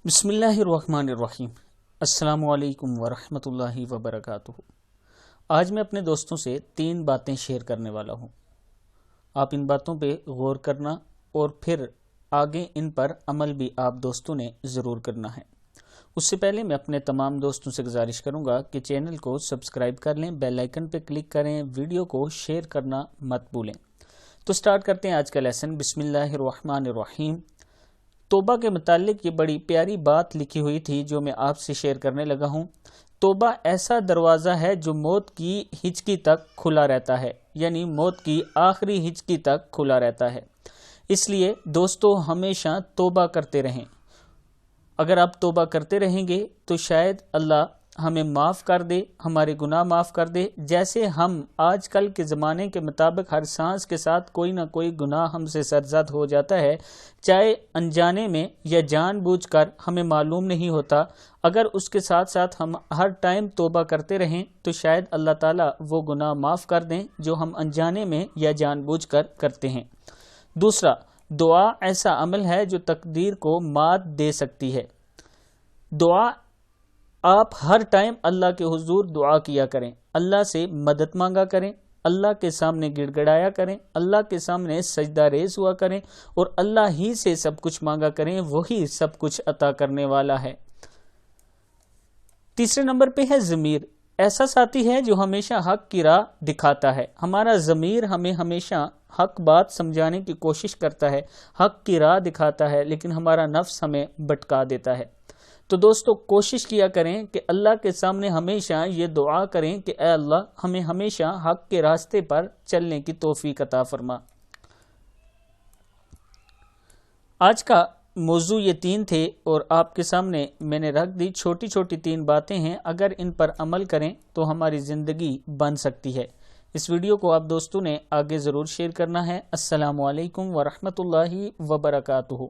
बिस्मिल्लाहिर्रहमानिर्रहीम। अस्सलामु अलैकुम वरहमतुल्लाहि वबरकातुहू। आज मैं अपने दोस्तों से 3 बातें शेयर करने वाला हूँ। आप इन बातों पे गौर करना और फिर आगे इन पर अमल भी आप दोस्तों ने ज़रूर करना है। उससे पहले मैं अपने तमाम दोस्तों से गुजारिश करूँगा कि चैनल को सब्सक्राइब कर लें, बेल आइकन पे क्लिक करें, वीडियो को शेयर करना मत भूलें। तो स्टार्ट करते हैं आज का लेसन। बिस्मिल्लाहिर्रहमानिर्रहीम। तौबा के मुतालिक ये बड़ी प्यारी बात लिखी हुई थी जो मैं आपसे शेयर करने लगा हूँ। तौबा ऐसा दरवाज़ा है जो मौत की हिचकी तक खुला रहता है, यानी मौत की आखिरी हिचकी तक खुला रहता है। इसलिए दोस्तों हमेशा तौबा करते रहें। अगर आप तौबा करते रहेंगे तो शायद अल्लाह हमें माफ़ कर दे, हमारे गुनाह माफ़ कर दे। जैसे हम आजकल के ज़माने के मुताबिक हर सांस के साथ कोई ना कोई गुनाह हमसे सरज़द हो जाता है, चाहे अनजाने में या जानबूझकर, हमें मालूम नहीं होता। अगर उसके साथ साथ हम हर टाइम तौबा करते रहें तो शायद अल्लाह ताला वो गुनाह माफ़ कर दें जो हम अनजाने में या जानबूझकर करते हैं। दूसरा, दुआ ऐसा अमल है जो तकदीर को मात दे सकती है। दुआ आप हर टाइम अल्लाह के हुजूर दुआ किया करें, अल्लाह से मदद मांगा करें, अल्लाह के सामने गिड़गिड़ाया करें, अल्लाह के सामने सजदा रेज़ हुआ करें और अल्लाह ही से सब कुछ मांगा करें। वही सब कुछ अता करने वाला है। तीसरे नंबर पे है ज़मीर। ऐसा साथी है जो हमेशा हक की राह दिखाता है। हमारा ज़मीर हमें हमेशा हक बात समझाने की कोशिश करता है, हक की राह दिखाता है, लेकिन हमारा नफ्स हमें भटका देता है। तो दोस्तों कोशिश किया करें कि अल्लाह के सामने हमेशा ये दुआ करें कि ऐ अल्लाह हमें हमेशा हक के रास्ते पर चलने की तौफीक अता फरमा। आज का मौजू ये 3 थे और आपके सामने मैंने रख दी। छोटी छोटी 3 बातें हैं, अगर इन पर अमल करें तो हमारी ज़िंदगी बन सकती है। इस वीडियो को आप दोस्तों ने आगे ज़रूर शेयर करना है। अस्सलामु अलैकुम वरहमतुल्लाहि वबरकातुहू।